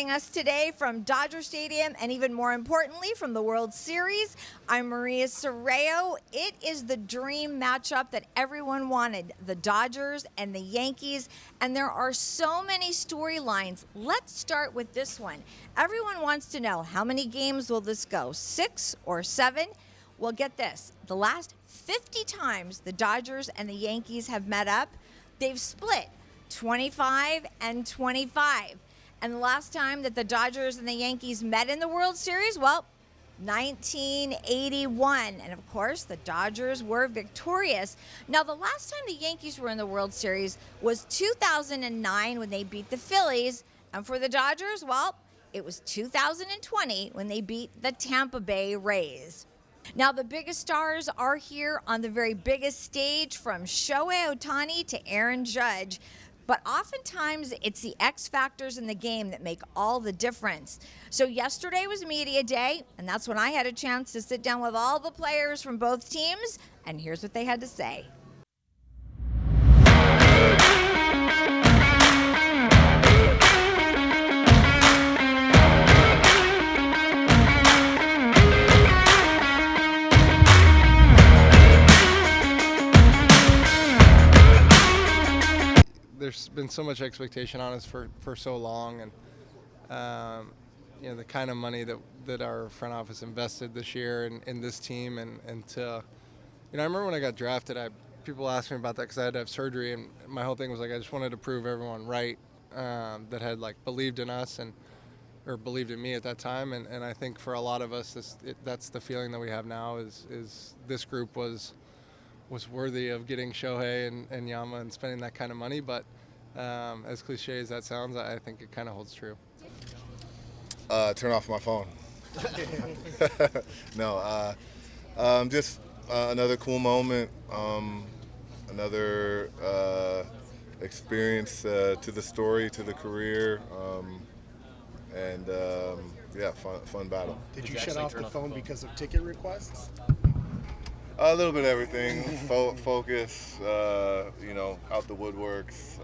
joining us today from Dodger Stadium and even more importantly from the World Series. I'm Maria Serrao. It is the dream matchup that everyone wanted, the Dodgers and the Yankees, and there are so many storylines. Let's start with this one. Everyone wants to know, how many games will this go, 6 or 7? Well, get this, the last 50 times the Dodgers and the Yankees have met up, they've split 25 and 25. And the last time that the Dodgers and the Yankees met in the World Series, well, 1981. And of course, the Dodgers were victorious. Now, the last time the Yankees were in the World Series was 2009 when they beat the Phillies. And for the Dodgers, well, it was 2020 when they beat the Tampa Bay Rays. Now, the biggest stars are here on the very biggest stage, from Shohei Ohtani to Aaron Judge. But oftentimes, it's the X factors in the game that make all the difference. So yesterday was media day, and that's when I had a chance to sit down with all the players from both teams, and here's what they had to say. There's been so much expectation on us for so long, and the kind of money that our front office invested this year in this team, and to, I remember when I got drafted, people asked me about that because I had to have surgery, and my whole thing was like I just wanted to prove everyone right that had believed in us or believed in me at that time, and I think for a lot of us that's the feeling that we have now is this group was worthy of getting Shohei and Yama and spending that kind of money. But as cliche as that sounds, I think it kind of holds true. Turn off my phone. No, just another cool moment, another experience to the story, to the career, and fun battle. Did you shut off the phone because of ticket requests? A little bit of everything. Focus, out the woodworks.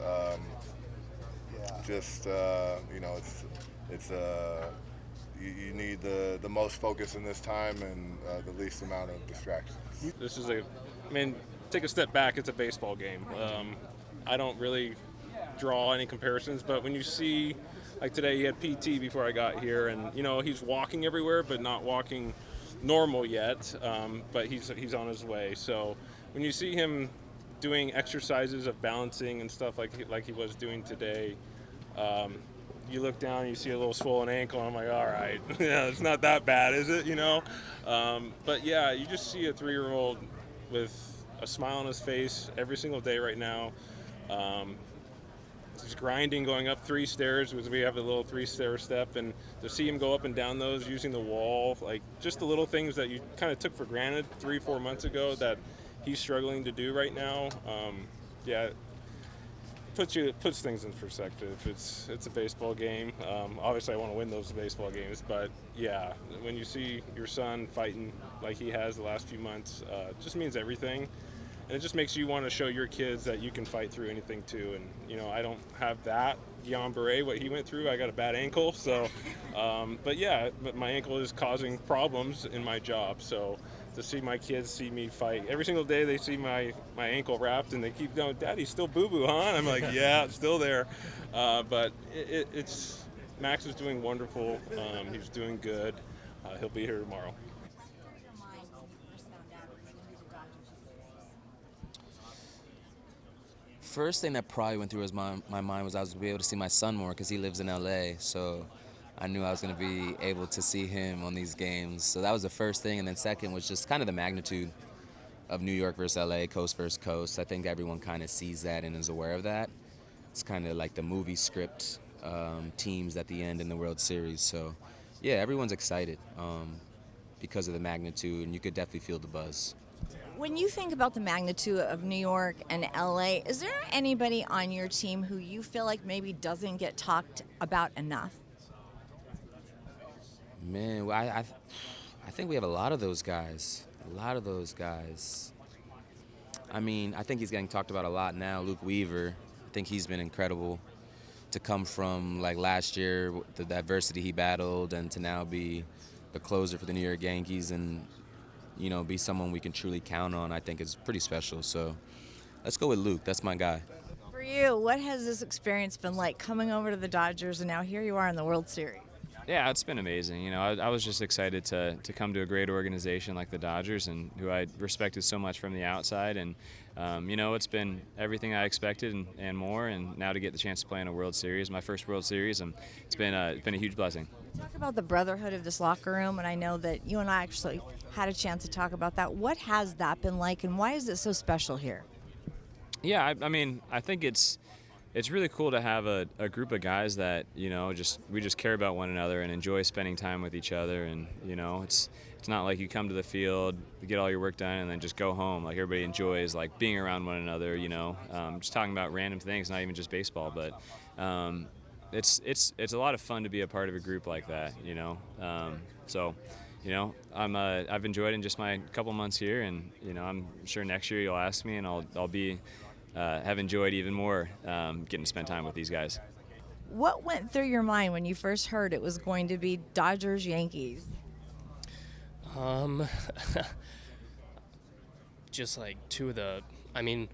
You need the most focus in this time and the least amount of distractions. This is take a step back, it's a baseball game. I don't really draw any comparisons, but when you see, like today he had PT before I got here, and he's walking everywhere, but not walking normal yet, but he's on his way. So when you see him doing exercises of balancing and stuff like he was doing today, you look down and you see a little swollen ankle, and I'm like, all right, yeah, it's not that bad, is it? But yeah, you just see a 3-year-old with a smile on his face every single day right now. He's grinding, going up 3 stairs, because we have a little 3-stair step, and to see him go up and down those using the wall, just the little things that you kind of took for granted 3-4 months ago that he's struggling to do right now, puts things in perspective. It's a baseball game. Obviously, I want to win those baseball games, but yeah, when you see your son fighting like he has the last few months, it just means everything. And it just makes you want to show your kids that you can fight through anything too. And I don't have that Guillain Barré, what he went through. I got a bad ankle, so but my ankle is causing problems in my job. So to see my kids see me fight every single day, they see my ankle wrapped and they keep going, "Daddy, still boo-boo, huh?" And I'm like, "Yeah, it's still there." But it's Max is doing wonderful. He's doing good. He'll be here tomorrow. First thing that probably went through my mind was I was going to be able to see my son more because he lives in LA, so I knew I was going to be able to see him on these games. So that was the first thing, and then second was just kind of the magnitude of New York versus LA, coast versus coast. I think everyone kind of sees that and is aware of that. It's kind of like the movie script teams at the end in the World Series. So yeah, everyone's excited because of the magnitude, and you could definitely feel the buzz. When you think about the magnitude of New York and LA, is there anybody on your team who you feel like maybe doesn't get talked about enough? Man, I think we have a lot of those guys. I mean, I think he's getting talked about a lot now. Luke Weaver, I think he's been incredible. to come from like last year, the adversity he battled, and to now be the closer for the New York Yankees and, you know, be someone we can truly count on, I think is pretty special. So let's go with Luke. That's my guy. For you, what has this experience been like coming over to the Dodgers and now here you are in the World Series? Yeah, it's been amazing. You know, I was just excited to come to a great organization like the Dodgers, and who I respected so much from the outside. And you know, it's been everything I expected and more. And now to get the chance to play in a World Series, my first World Series, it's been a huge blessing. Talk about the brotherhood of this locker room, and I know that you and I actually had a chance to talk about that. What has that been like, and why is it so special here? Yeah, I mean, I think it's really cool to have a group of guys that, you know, we just care about one another and enjoy spending time with each other. And, you know, it's not like you come to the field, you get all your work done, and then just go home. Like, everybody enjoys, like, being around one another, you know, just talking about random things, not even just baseball. But it's a lot of fun to be a part of a group like that, you know. So, you know, I've enjoyed it in just my couple months here, and, you know, I'm sure next year you'll ask me, and I'll be have enjoyed even more getting to spend time with these guys. What went through your mind when you first heard it was going to be Dodgers Yankees? Just like two of the, I mean,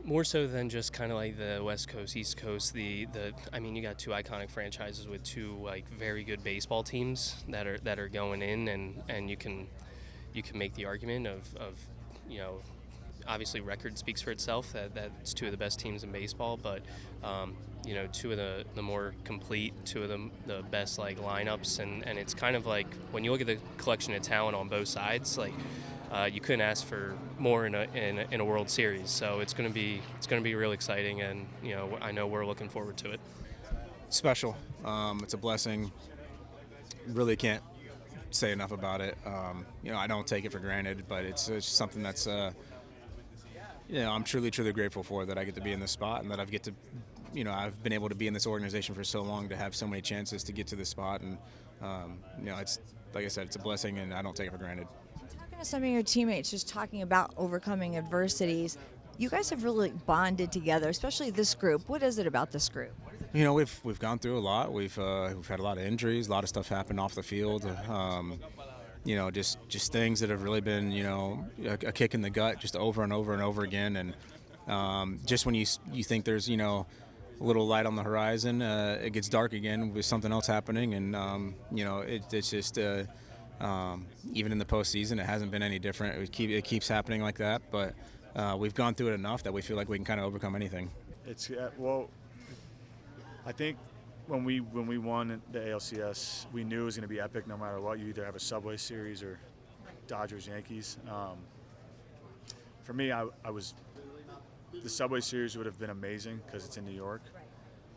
more so than just kind of like the West Coast, East Coast. I mean, you got two iconic franchises with two like very good baseball teams that are going in, and you can make the argument of you know. Obviously, record speaks for itself. That's two of the best teams in baseball, but you know, two of the more complete, two of the best like lineups, and it's kind of like when you look at the collection of talent on both sides, like you couldn't ask for more in a World Series. So it's gonna be real exciting, and you know, I know we're looking forward to it. Special. It's a blessing. Really can't say enough about it. You know, I don't take it for granted, but it's something that's. You know, I'm truly grateful for that I get to be in this spot, and that I've been able to be in this organization for so long, to have so many chances to get to this spot. And, you know, it's, like I said, it's a blessing, and I don't take it for granted. Talking to some of your teammates, just talking about overcoming adversities, you guys have really bonded together, especially this group. What is it about this group? You know, we've gone through a lot. We've had a lot of injuries, a lot of stuff happen off the field. You know, just things that have really been, you know, a kick in the gut just over and over and over again. And just when you think there's, you know, a little light on the horizon, it gets dark again with something else happening. And, you know, it's just even in the postseason, it hasn't been any different. It keeps happening like that. But we've gone through it enough that we feel like we can kind of overcome anything. It's well, I think when we won the ALCS, we knew it was going to be epic no matter what. You either have a Subway Series or Dodgers Yankees. For me, the Subway Series would have been amazing because it's in New York.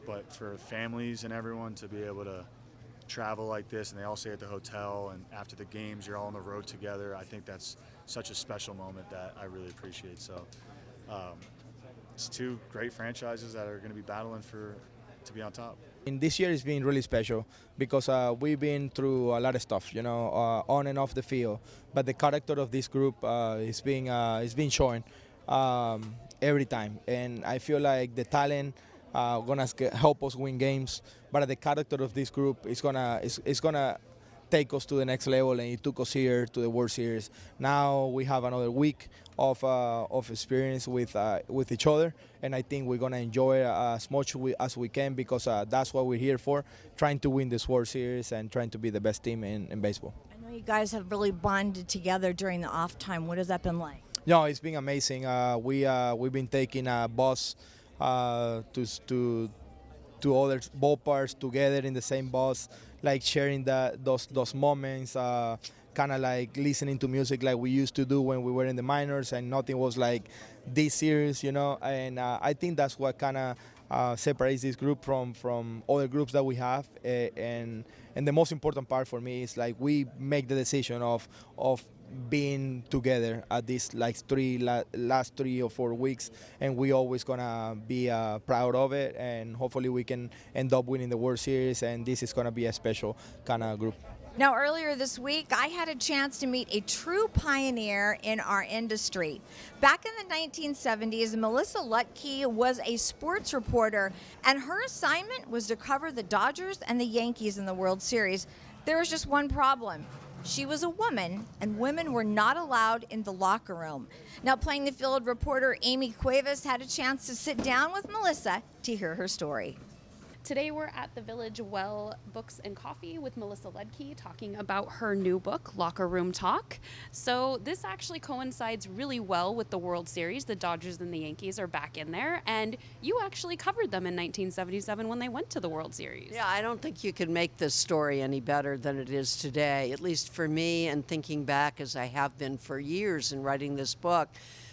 But for families and everyone to be able to travel like this, and they all stay at the hotel, and after the games you're all on the road together, I think that's such a special moment that I really appreciate. So it's two great franchises that are going to be battling to be on top. And this year has been really special because we've been through a lot of stuff, you know, on and off the field. But the character of this group is being shown every time, and I feel like the talent gonna help us win games. But the character of this group is gonna take us to the next level, and it took us here to the World Series. Now we have another week of experience with each other, and I think we're gonna enjoy it as much as we can, because that's what we're here for, trying to win this World Series and trying to be the best team in baseball. I know you guys have really bonded together during the off time. What has that been like? No, it's been amazing. We've been taking a bus to other ballparks together in the same bus, like sharing those moments, kind of like listening to music like we used to do when we were in the minors, and nothing was like this serious, you know. And I think that's what kind of separates this group from other groups that we have. And the most important part for me is like we make the decision of being together at these like last 3 or 4 weeks, and we always gonna be proud of it, and hopefully we can end up winning the World Series, and this is gonna be a special kind of group. Now, earlier this week, I had a chance to meet a true pioneer in our industry. Back in the 1970s, Melissa Ludtke was a sports reporter, and her assignment was to cover the Dodgers and the Yankees in the World Series. There was just one problem. She was a woman, and women were not allowed in the locker room. Now, playing the field reporter Amie Cuevas had a chance to sit down with Melissa to hear her story. Today we're at the Village Well Books and Coffee with Melissa Ludtke talking about her new book, Locker Room Talk. So this actually coincides really well with the World Series. The Dodgers and the Yankees are back in there, and you actually covered them in 1977 when they went to the World Series. Yeah, I don't think you can make this story any better than it is today, at least for me, and thinking back as I have been for years in writing this book,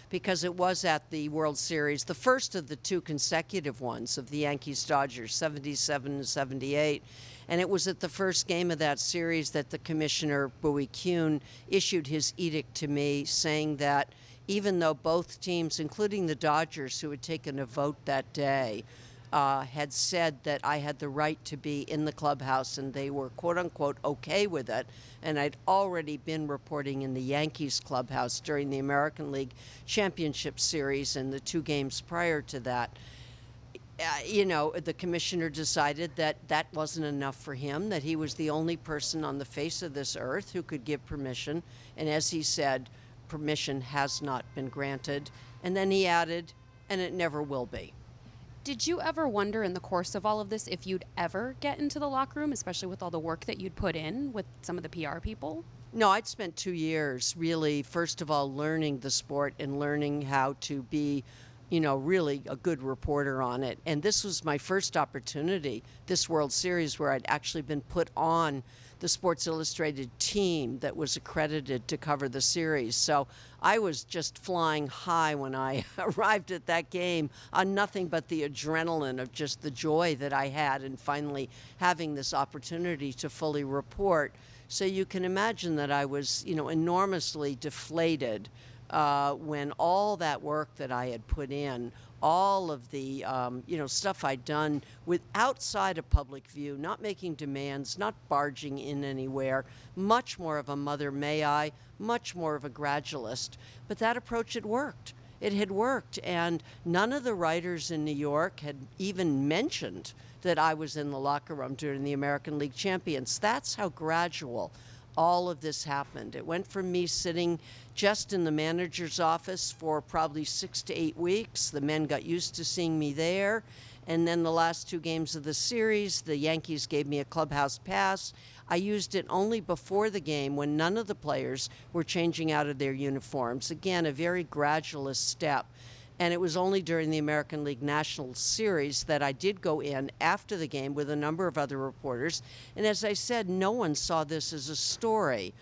because it was at the World Series, the first of the two consecutive ones of the Yankees-Dodgers, 77 and 78. And it was at the first game of that series that the commissioner, Bowie Kuhn, issued his edict to me saying that even though both teams, including the Dodgers, who had taken a vote that day, had said that I had the right to be in the clubhouse and they were quote-unquote okay with it, and I'd already been reporting in the Yankees clubhouse during the American League Championship Series and the 2 games prior to that. The commissioner decided that that wasn't enough for him, that he was the only person on the face of this earth who could give permission, and as he said, permission has not been granted. And then he added, and it never will be. Did you ever wonder in the course of all of this if you'd ever get into the locker room, especially with all the work that you'd put in with some of the PR people? No, I'd spent 2 years really, first of all, learning the sport and learning how to be, really a good reporter on it. And this was my first opportunity, this World Series, where I'd actually been put on the Sports Illustrated team that was accredited to cover the series. So I was just flying high when I arrived at that game on nothing but the adrenaline of just the joy that I had in finally having this opportunity to fully report. So you can imagine that I was, enormously deflated when all that work that I had put in, all of the stuff I'd done with outside of public view, not making demands, not barging in anywhere, much more of a mother may I, much more of a gradualist. But that approach had worked. It had worked, and none of the writers in New York had even mentioned that I was in the locker room during the American League Champions. That's how gradual all of this happened. It went from me sitting just in the manager's office for probably 6 to 8 weeks. The men got used to seeing me there. And then the last 2 games of the series, the Yankees gave me a clubhouse pass. I used it only before the game when none of the players were changing out of their uniforms. Again, a very gradualist step. And it was only during the American League National Series that I did go in after the game with a number of other reporters. And as I said, no one saw this as a story.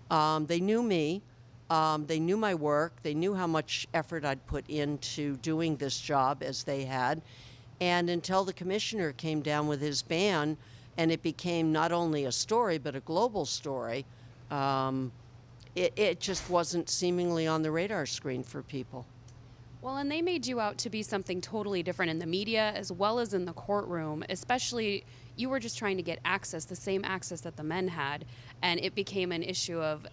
They knew me. They knew my work. They knew how much effort I'd put into doing this job as they had. And until the commissioner came down with his ban and it became not only a story but a global story, it just wasn't seemingly on the radar screen for people. Well, and they made you out to be something totally different in the media as well as in the courtroom, especially you were just trying to get access, the same access that the men had, and it became an issue of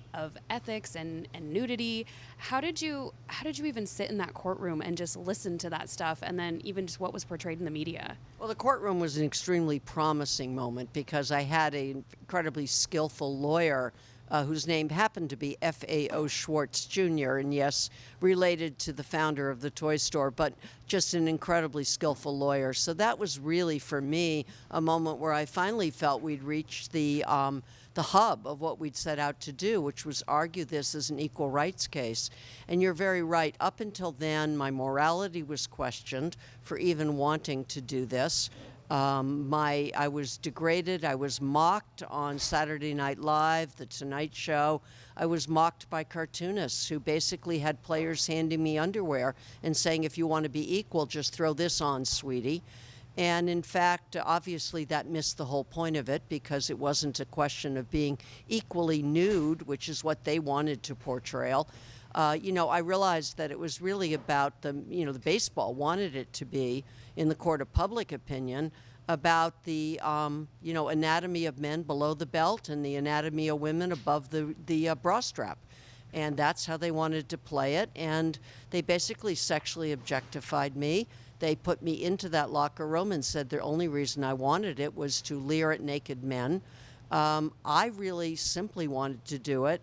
ethics and nudity. How did you even sit in that courtroom and just listen to that stuff, and then even just what was portrayed in the media? Well, the courtroom was an extremely promising moment because I had an incredibly skillful lawyer whose name happened to be F.A.O. Schwartz Jr., and yes, related to the founder of the toy store, but just an incredibly skillful lawyer. So that was really, for me, a moment where I finally felt we'd reached the hub of what we'd set out to do, which was argue this as an equal rights case. And you're very right. Up until then, my morality was questioned for even wanting to do this. I was degraded. I was mocked on Saturday Night Live, The Tonight Show. I was mocked by cartoonists who basically had players handing me underwear and saying, if you want to be equal, just throw this on, sweetie. And in fact, obviously that missed the whole point of it because it wasn't a question of being equally nude, which is what they wanted to portray. I realized that it was really about the baseball wanted it to be in the court of public opinion about the anatomy of men below the belt and the anatomy of women above the bra strap. And that's how they wanted to play it. And they basically sexually objectified me. They put me into that locker room and said the only reason I wanted it was to leer at naked men. I really simply wanted to do it.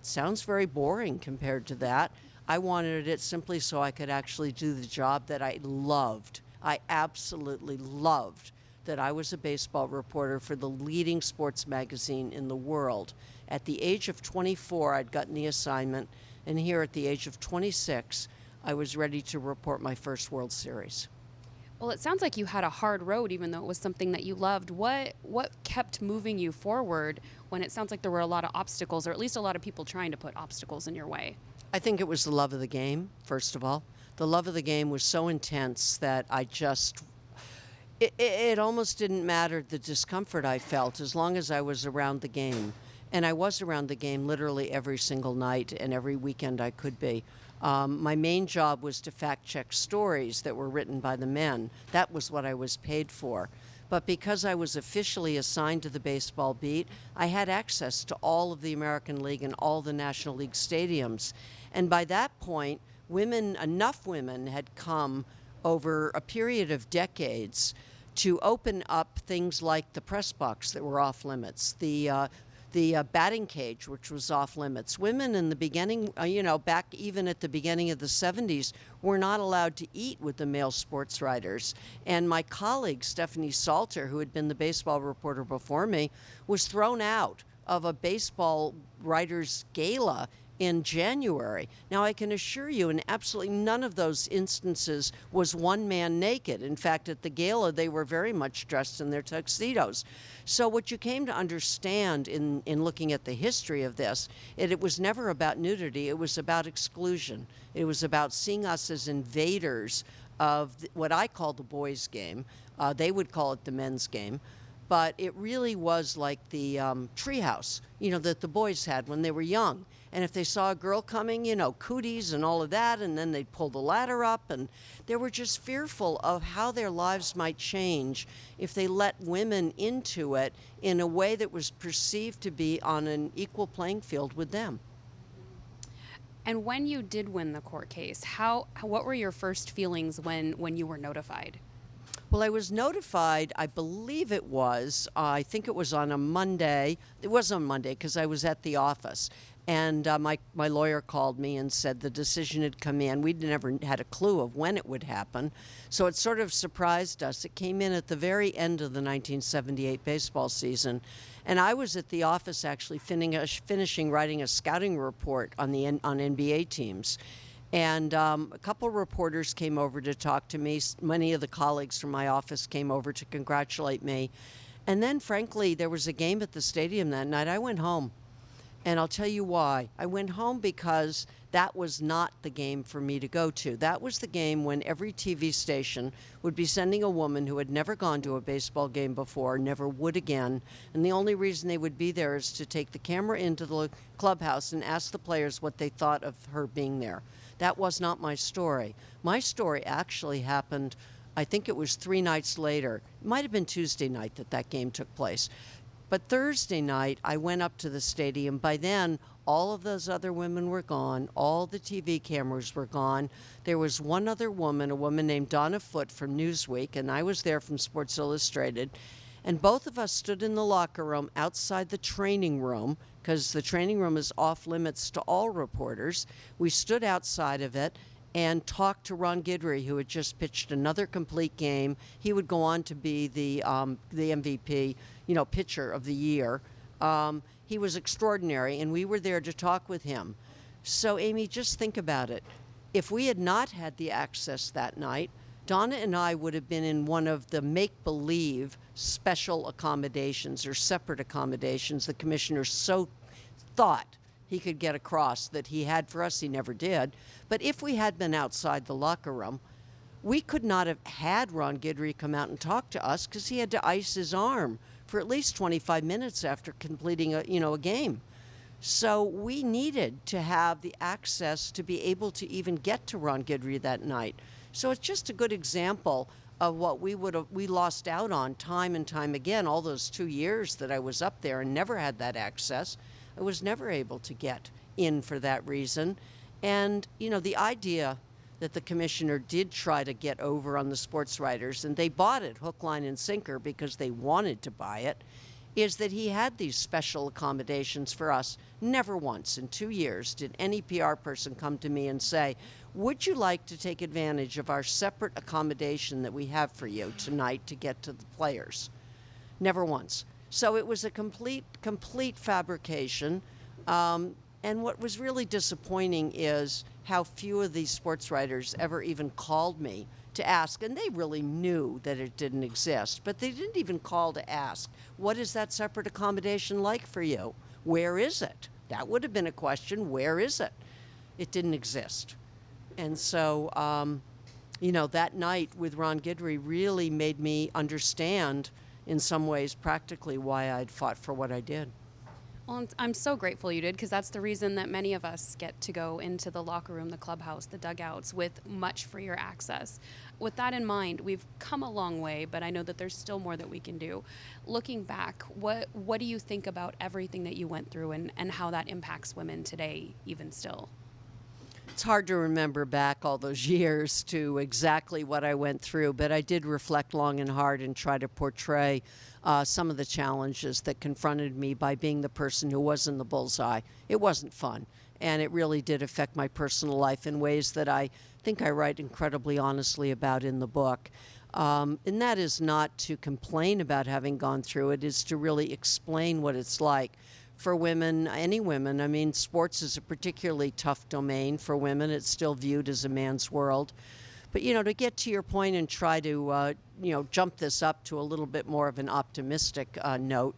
It sounds very boring compared to that. I wanted it simply so I could actually do the job that I loved. I absolutely loved that I was a baseball reporter for the leading sports magazine in the world. At the age of 24, I'd gotten the assignment, and here at the age of 26, I was ready to report my first World Series. Well, it sounds like you had a hard road, even though it was something that you loved. What kept moving you forward when it sounds like there were a lot of obstacles, or at least a lot of people trying to put obstacles in your way? I think it was the love of the game, first of all. The love of the game was so intense that it almost didn't matter the discomfort I felt as long as I was around the game. And I was around the game literally every single night and every weekend I could be. My main job was to fact check stories that were written by the men. That was what I was paid for. But because I was officially assigned to the baseball beat, I had access to all of the American League and all the National League stadiums. And by that point, enough women had come over a period of decades to open up things like the press box that were off limits, the batting cage, which was off limits. Women in the beginning, back even at the beginning of the 70s, were not allowed to eat with the male sports writers. And my colleague, Stephanie Salter, who had been the baseball reporter before me, was thrown out of a baseball writers' gala in January. Now, I can assure you, in absolutely none of those instances was one man naked. In fact, at the gala, they were very much dressed in their tuxedos. So what you came to understand in looking at the history of this, it was never about nudity, it was about exclusion. It was about seeing us as invaders of what I call the boys' game. They would call it the men's game. But it really was like the treehouse, that the boys had when they were young. And if they saw a girl coming, cooties and all of that, and then they'd pull the ladder up, and they were just fearful of how their lives might change if they let women into it in a way that was perceived to be on an equal playing field with them. And when you did win the court case, what were your first feelings when you were notified? Well, I was notified, I believe I think it was on a Monday. It was on Monday because I was at the office. And my lawyer called me and said the decision had come in. We'd never had a clue of when it would happen. So it sort of surprised us. It came in at the very end of the 1978 baseball season. And I was at the office actually finishing writing a scouting report on NBA teams. And a couple reporters came over to talk to me. Many of the colleagues from my office came over to congratulate me. And then, frankly, there was a game at the stadium that night. I went home. And I'll tell you why. I went home because that was not the game for me to go to. That was the game when every TV station would be sending a woman who had never gone to a baseball game before, never would again. And the only reason they would be there is to take the camera into the clubhouse and ask the players what they thought of her being there. That was not my story. My story actually happened, I think it was 3 nights later. It might have been Tuesday night that game took place. But Thursday night, I went up to the stadium. By then, all of those other women were gone. All the TV cameras were gone. There was one other woman, a woman named Donna Foote from Newsweek, and I was there from Sports Illustrated. And both of us stood in the locker room outside the training room, because the training room is off limits to all reporters. We stood outside of it and talked to Ron Guidry, who had just pitched another complete game. He would go on to be the MVP, pitcher of the year. He was extraordinary, and we were there to talk with him. So, Amy, just think about it. If we had not had the access that night, Donna and I would have been in one of the make-believe special accommodations or separate accommodations the commissioner so thought he could get across that he had for us. He never did. But if we had been outside the locker room, we could not have had Ron Guidry come out and talk to us because he had to ice his arm for at least 25 minutes after completing a game. So we needed to have the access to be able to even get to Ron Guidry that night. So it's just a good example of what we lost out on time and time again. All those 2 years that I was up there and never had that access, I was never able to get in for that reason. And, you know, the idea that the commissioner did try to get over on the sports writers, and they bought it hook, line, and sinker because they wanted to buy it, is that he had these special accommodations for us. Never once in 2 years did any PR person come to me and say, would you like to take advantage of our separate accommodation that we have for you tonight to get to the players? Never once. So it was a complete fabrication. And what was really disappointing is how few of these sports writers ever even called me to ask, and they really knew that it didn't exist, but they didn't even call to ask, what is that separate accommodation like for you? Where is it? That would have been a question. Where is it? It didn't exist. And so, you know, that night with Ron Guidry really made me understand in some ways practically why I'd fought for what I did. Well, I'm so grateful you did, because that's the reason that many of us get to go into the locker room, the clubhouse, the dugouts with much freer access. With that in mind, we've come a long way, but I know that there's still more that we can do. Looking back, what do you think about everything that you went through and how that impacts women today, even still? It's hard to remember back all those years to exactly what I went through, but I did reflect long and hard and try to portray some of the challenges that confronted me by being the person who was in the bullseye. It wasn't fun, and it really did affect my personal life in ways that I think I write incredibly honestly about in the book. And that is not to complain about having gone through it, is to really explain what it's like. For women, any women, I mean, sports is a particularly tough domain for women. It's still viewed as a man's world. But, you know, to get to your point and try to, you know, jump this up to a little bit more of an optimistic note,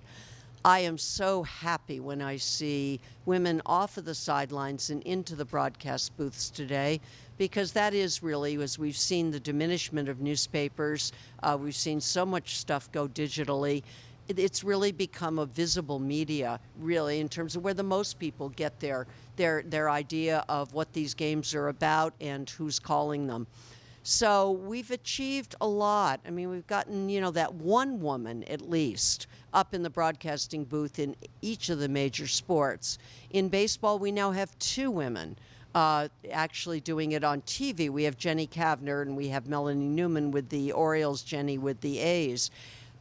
I am so happy when I see women off of the sidelines and into the broadcast booths today, because that is really, as we've seen the diminishment of newspapers, we've seen so much stuff go digitally. It's really become a visible media, really, in terms of where the most people get their idea of what these games are about and who's calling them. So we've achieved a lot. I mean, we've gotten, you know, that one woman at least up in the broadcasting booth in each of the major sports. In baseball, we now have 2 women actually doing it on TV. We have Jenny Kavner and we have Melanie Newman with the Orioles, Jenny with the A's.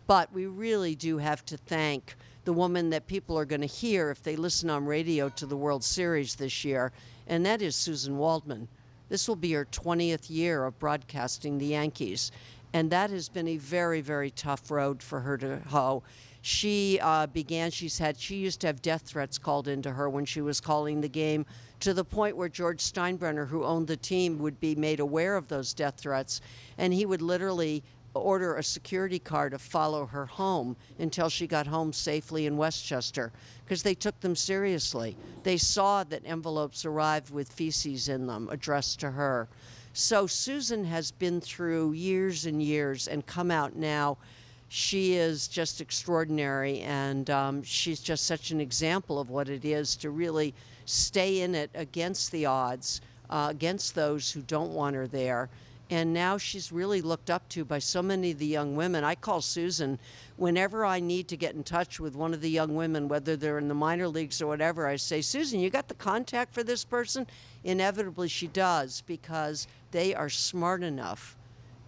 But we really do have to thank the woman that people are going to hear if they listen on radio to the World Series this year, and that is Susan Waldman. This will be her 20th year of broadcasting the Yankees, and that has been a very, very tough road for her to hoe. She used to have death threats called into her when she was calling the game, to the point where George Steinbrenner, who owned the team, would be made aware of those death threats, and he would literally order a security car to follow her home until she got home safely in Westchester, because they took them seriously. They saw that envelopes arrived with feces in them addressed to her. So Susan has been through years and years and come out now. She is just extraordinary, and she's just such an example of what it is to really stay in it against the odds, against those who don't want her there. And now she's really looked up to by so many of the young women. I call Susan whenever I need to get in touch with one of the young women, whether they're in the minor leagues or whatever. I say, Susan, you got the contact for this person? Inevitably she does, because they are smart enough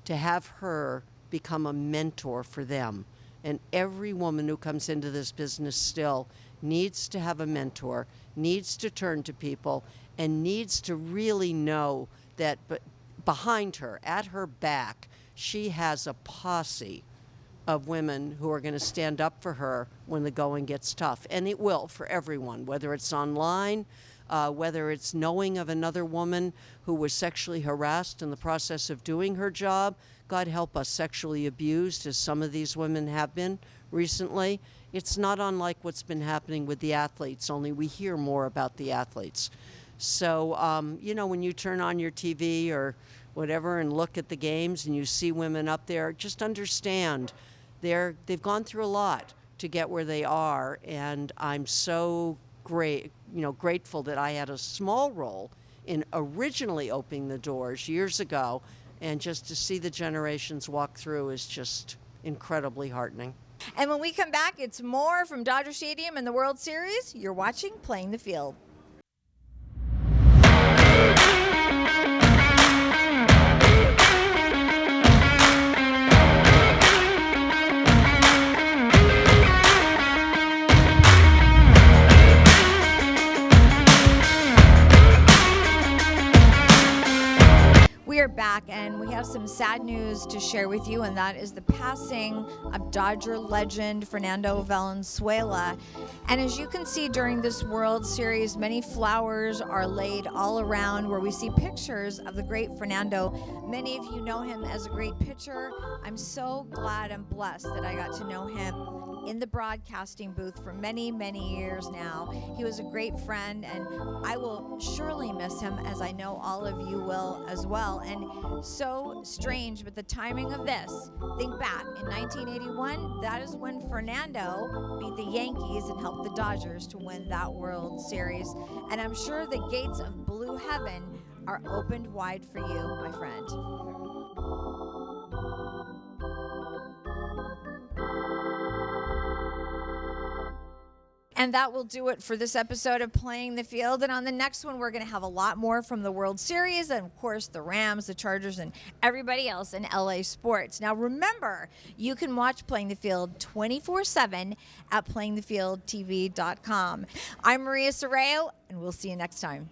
to have her become a mentor for them. And every woman who comes into this business still needs to have a mentor, needs to turn to people, and needs to really know that behind her, at her back, she has a posse of women who are going to stand up for her when the going gets tough. And it will for everyone, whether it's online, whether it's knowing of another woman who was sexually harassed in the process of doing her job, God help us, sexually abused, as some of these women have been recently. It's not unlike what's been happening with the athletes, only we hear more about the athletes. So, you know, when you turn on your TV or whatever and look at the games and you see women up there, just understand they've gone through a lot to get where they are. And I'm so grateful that I had a small role in originally opening the doors years ago And just to see the generations walk through is just incredibly heartening. And when we come back, it's more from Dodger Stadium and the World Series. You're watching Playing the Field. We are back, and we have some sad news to share with you, and that is the passing of Dodger legend Fernando Valenzuela. And as you can see during this World Series, many flowers are laid all around where we see pictures of the great Fernando. Many of you know him as a great pitcher. I'm so glad and blessed that I got to know him in the broadcasting booth for many, many years now. He was a great friend, and I will surely miss him, as I know all of you will as well. And so strange, but the timing of this, think back, in 1981, that is when Fernando beat the Yankees and helped the Dodgers to win that World Series. And I'm sure the gates of blue heaven are opened wide for you, my friend. And that will do it for this episode of Playing the Field. And on the next one, we're going to have a lot more from the World Series and, of course, the Rams, the Chargers, and everybody else in LA sports. Now, remember, you can watch Playing the Field 24/7 at playingthefieldtv.com. I'm Maria Serrao, and we'll see you next time.